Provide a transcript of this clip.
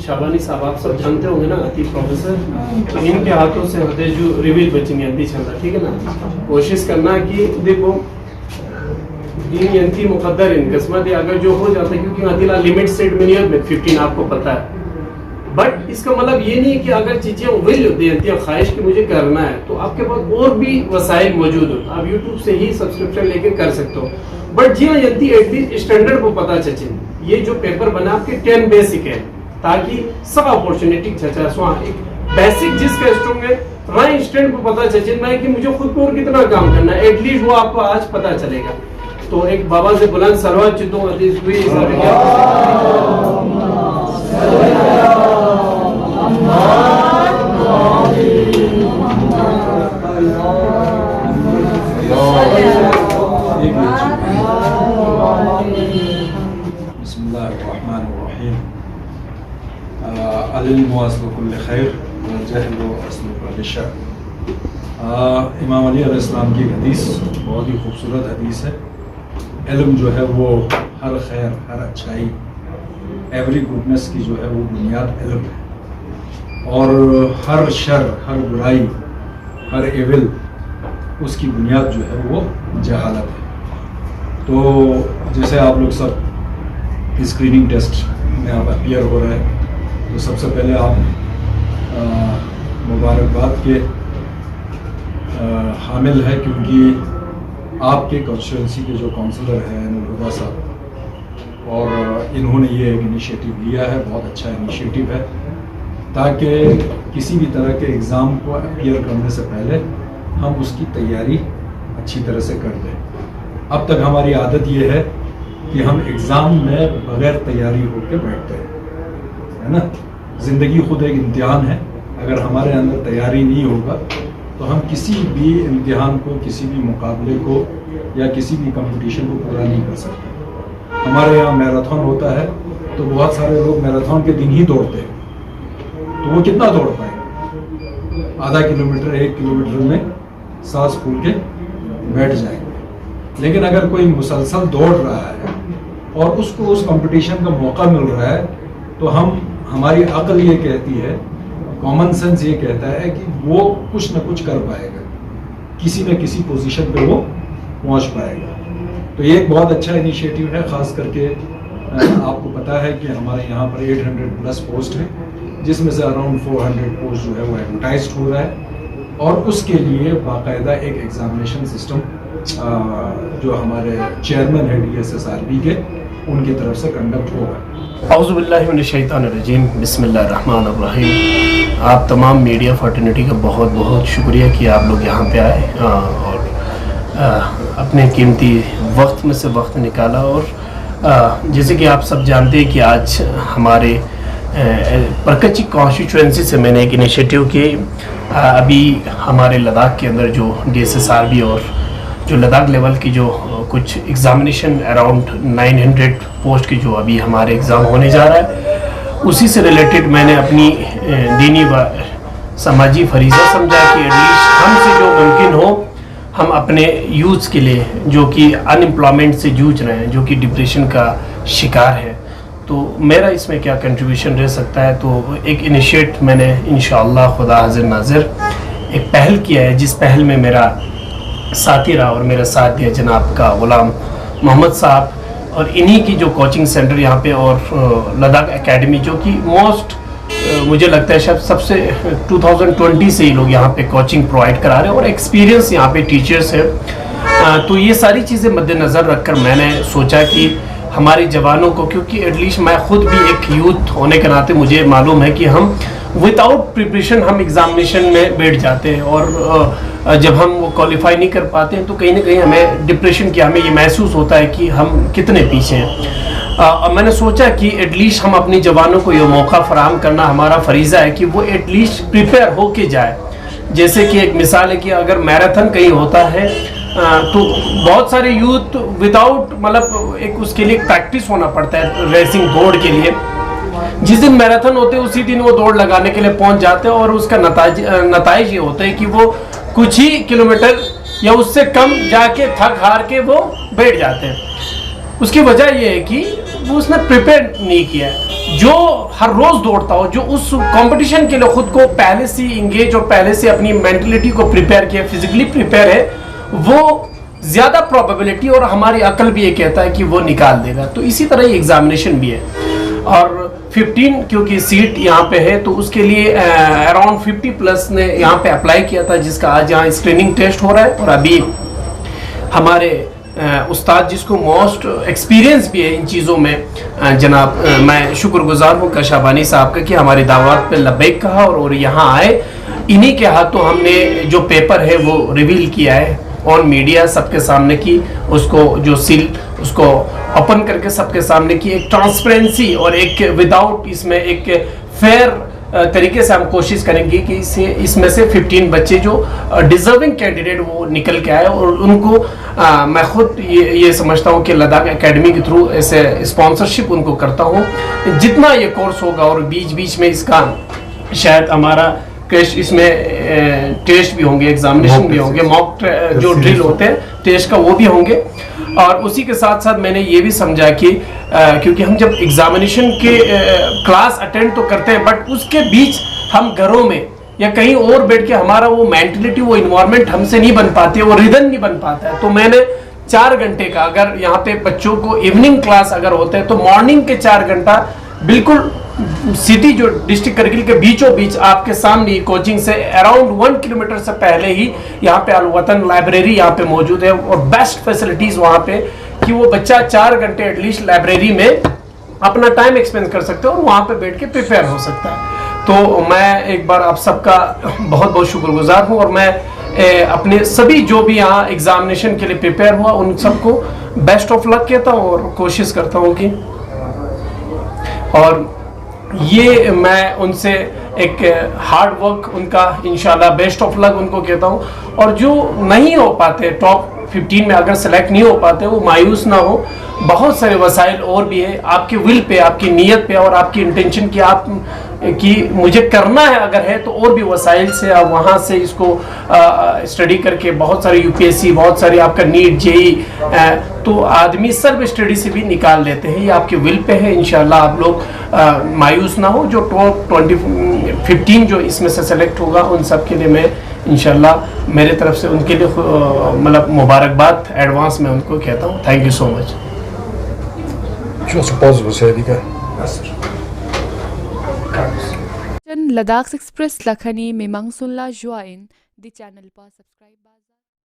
शाबानी साहब आप सब जानते होंगे ना, अतीक प्रोफेसर, तो इनके हाथों से होते जो रिवील बच्ची यंती चलता, ठीक है ना। कोशिश करना कि देखो दीन यंती मुकद्दर इन किस्मत है, अगर जो हो जाता है, क्योंकि अदिला लिमिट सेट में नहीं है 15 आपको पता है। बट इसका मतलब ये नहीं है कि अगर चीजें विल होती है ख्वाहिश की मुझे करना है, तो आपके पास और भी वसाइल मौजूद हो, आप यूट्यूब से ही सब्सक्रिप्शन लेके कर सकते हो। बट जी हाँ, यंती एटलीस्ट स्टैंडर्ड को पता चचे, ये जो पेपर बना आपके 10 बेसिक है, ताकि सब अपॉर्चुनिटी छचा सो एक बेसिक जिसका स्ट्रॉन्ग है राय इंस्टेंट को पता चचे ना कि मुझे खुद को और कितना काम करना है, एटलीस्ट वो आपको आज पता चलेगा। तो एक बाबा से बुलंद सलवात चितो हदीस हुई बिस्मिल्लाहिर्रहमानिर्रहीम अल-मुअस्सकुल खैर वजहलु अस्लुल शर। इमाम अली अलैहिस्सलाम की हदीस बहुत ही खूबसूरत हदीस है। इल्म जो है वो हर खैर, हर अच्छाई, एवरी गुडनेस की जो है वो बुनियाद इल्म है, और हर शर, हर बुराई, हर एविल उसकी बुनियाद जो है वो जहालत है। तो जैसे आप लोग सब स्क्रीनिंग टेस्ट में आप अपीयर हो रहे हैं, तो सबसे पहले आप मुबारकबाद के हामिल है, क्योंकि आपके कॉन्स्टिट्यूंसी के जो काउंसलर हैं नूर साहब, और इन्होंने ये एक इनिशिएटिव लिया है, बहुत अच्छा इनिशिएटिव है, ताकि किसी भी तरह के एग्ज़ाम को अपीयर करने से पहले हम उसकी तैयारी अच्छी तरह से कर दें। अब तक हमारी आदत ये है कि हम एग्ज़ाम में बग़ैर तैयारी होकर बैठते हैं, है ना। ज़िंदगी खुद एक इम्तिहान है, अगर हमारे अंदर तैयारी नहीं होगा तो हम किसी भी इम्तिहान को, किसी भी मुकाबले को या किसी भी कंपटीशन को पूरा नहीं कर सकते। हमारे यहाँ मैराथन होता है तो बहुत सारे लोग मैराथन के दिन ही दौड़ते हैं, तो वो कितना दौड़ पाएंगे? आधा किलोमीटर, 1 किलोमीटर में सांस फूल के बैठ जाएंगे। लेकिन अगर कोई मुसलसल दौड़ रहा है और उसको उस कंपटीशन का मौका मिल रहा है, तो हमारी अक्ल ये कहती है, कॉमन सेंस ये कहता है कि वो कुछ न कुछ कर पाएगा, किसी न किसी पोजीशन पे वो पहुंच पाएगा। तो ये एक बहुत अच्छा इनिशिएटिव है। ख़ास करके आपको पता है कि हमारे यहाँ पर 800 प्लस पोस्ट है, जिसमें से अराउंड 400 पोस्ट जो है वो एडवर्टाइज्ड हो रहा है, और उसके लिए बाकायदा एक एग्जामिनेशन सिस्टम जो हमारे चेयरमैन है DSSRB के, उनकी तरफ से कंडक्ट होगा। औज़ु बिल्लाहि मिनश शैतानिर रजीम, बिस्मिल्लाहिर्रहमानिर्रहीम। आप तमाम मीडिया फर्टर्निटी का बहुत बहुत शुक्रिया कि आप लोग यहाँ पे आए और अपने कीमती वक्त में से वक्त निकाला। और जैसे कि आप सब जानते हैं कि आज हमारे परकच्ची कॉन्स्टिट्यूंसी से मैंने एक इनिशिएटिव की। अभी हमारे लद्दाख के अंदर जो DSSRB और जो लद्दाख लेवल की जो कुछ एग्ज़ामिनेशन अराउंड 900 पोस्ट की जो अभी हमारे एग्ज़ाम होने जा रहा है, उसी से रिलेटेड मैंने अपनी दीनी व समाजी फरीज़ा समझा कि एटलीस्ट हमसे जो मुमकिन हो हम अपने यूथ्स के लिए जो कि अनएम्प्लॉयमेंट से जूझ रहे हैं, जो कि डिप्रेशन का शिकार है, तो मेरा इसमें क्या कंट्रीब्यूशन रह सकता है। तो एक इनिशिएट मैंने इंशाअल्लाह खुदा हाज़िर नाज़िर एक पहल किया है, जिस पहल में मेरा साथी रहा और मेरा साथ दिया जनाब का ग़ुलाम मोहम्मद साहब, और इन्हीं की जो कोचिंग सेंटर यहाँ पे और लद्दाख एकेडमी, जो कि मोस्ट मुझे लगता है शायद सबसे 2020 से ही लोग यहाँ पे कोचिंग प्रोवाइड करा रहे हैं और एक्सपीरियंस यहाँ पे टीचर्स हैं। तो ये सारी चीज़ें मद्देनज़र रखकर मैंने सोचा कि हमारे जवानों को, क्योंकि एटलीस्ट मैं खुद भी एक यूथ होने के नाते मुझे मालूम है कि हम विदाउट प्रिपरेशन हम एग्ज़ामिनेशन में बैठ जाते हैं, और जब हम वो क्वालिफाई नहीं कर पाते हैं तो कहीं ना कहीं हमें डिप्रेशन की, हमें ये महसूस होता है कि हम कितने पीछे हैं। मैंने सोचा कि एटलीस्ट हम अपने जवानों को ये मौका फराहम करना हमारा फरीज़ा है कि वो एटलीस्ट प्रिपेयर हो के जाए। जैसे कि एक मिसाल है कि अगर मैराथन कहीं होता है तो बहुत सारे यूथ विदाउट मतलब एक उसके लिए प्रैक्टिस होना पड़ता है रेसिंग दौड़ के लिए। जिस दिन मैराथन होते हैं उसी दिन वो दौड़ लगाने के लिए पहुंच जाते हैं, और उसका नताइज ये होता है कि वो कुछ ही किलोमीटर या उससे कम जाके थक हार के वो बैठ जाते हैं। उसकी वजह यह है कि वो उसने प्रिपेयर नहीं किया है। जो हर रोज दौड़ता हो, जो उस कंपटीशन के लिए खुद को पहले से इंगेज और पहले से अपनी मेंटलिटी को प्रिपेयर किया, फिजिकली प्रिपेयर है, वो ज्यादा प्रोबेबिलिटी और हमारी अकल भी ये कहता है कि वो निकाल देगा। तो इसी तरह ये एग्जामिनेशन भी है। और 15 क्योंकि सीट यहाँ पे है तो उसके लिए अराउंड 50 प्लस ने यहाँ पे अप्लाई किया था, जिसका आज यहाँ स्क्रीनिंग टेस्ट हो रहा है। और अभी हमारे उस्ताद जिसको मोस्ट एक्सपीरियंस भी है इन चीज़ों में, जनाब मैं शुक्रगुजार हूँ कशाबानी साहब का कि हमारी दावत पे लब्बैक कहा और यहाँ आए। इन्हीं के हाथों हमने जो पेपर है वो रिवील किया है ऑन मीडिया, सबके सामने की, उसको जो सील उसको ओपन करके सबके सामने की, एक ट्रांसपेरेंसी और एक विदाउट इसमें एक फेयर तरीके से हम कोशिश करेंगे कि इसमें से 15 बच्चे जो डिजर्विंग कैंडिडेट वो निकल के आए। और उनको मैं खुद ये समझता हूँ कि लद्दाख एकेडमी के थ्रू ऐसे स्पॉन्सरशिप उनको करता हूँ। जितना ये कोर्स होगा और बीच बीच में इसका शायद हमारा इसमें टेस्ट भी होंगे, एग्जामिनेशन भी होंगे, मॉक जो ड्रिल होते हैं टेस्ट का वो भी होंगे। और उसी के साथ साथ मैंने ये भी समझा कि क्योंकि हम जब एग्जामिनेशन के क्लास अटेंड तो करते हैं, बट उसके बीच हम घरों में या कहीं और बैठ के हमारा वो मेंटलिटी, वो इन्वायरमेंट हमसे नहीं बन पाती, वो रिदम नहीं बन पाता है। तो मैंने 4 घंटे का, अगर यहाँ पे बच्चों को इवनिंग क्लास अगर होते हैं तो मॉर्निंग के 4 घंटा बिल्कुल सिटी जो डिस्ट्रिक्ट करगिल के बीचों बीच आपके सामने कोचिंग से अराउंड 1 किलोमीटर से पहले ही यहाँ पे अल वतन लाइब्रेरी यहाँ पे मौजूद है और बेस्ट फैसिलिटीज वहाँ पे कि वो बच्चा 4 घंटे एटलीस्ट लाइब्रेरी में अपना टाइम एक्सपेंड कर सकते हो और वहाँ पे बैठ के प्रिपेयर हो सकता है। तो मैं एक बार आप सबका बहुत बहुत शुक्रगुजार हूँ और मैं अपने सभी जो भी यहाँ एग्जामिनेशन के लिए प्रिपेयर हुआ उन सबको बेस्ट ऑफ लक कहता हूँ और कोशिश करता हूँ कि, और ये मैं उनसे एक हार्ड वर्क उनका इंशाल्लाह बेस्ट ऑफ लक उनको कहता हूँ। और जो नहीं हो पाते टॉप 15 में अगर सेलेक्ट नहीं हो पाते वो मायूस ना हो, बहुत सारे वसाइल और भी है, आपके विल पे, आपकी नीयत पे और आपकी इंटेंशन की आप कि मुझे करना है अगर है तो और भी वसाइल से आप वहाँ से इसको स्टडी करके बहुत सारे यूपीएससी, बहुत सारे आपका नीट जेई तो आदमी सेल्फ स्टडी से भी निकाल लेते हैं। ये आपके विल पे है, इंशाल्लाह आप लोग मायूस ना हो। जो टॉप 15 जो इसमें से सेलेक्ट होगा उन सब के लिए मैं इंशाल्लाह मेरे तरफ से उनके लिए मतलब मुबारकबाद एडवांस में उनको कहता हूँ। Thank you so much. Ladakh Express Lakhani memang sunla join di channel pa subscribe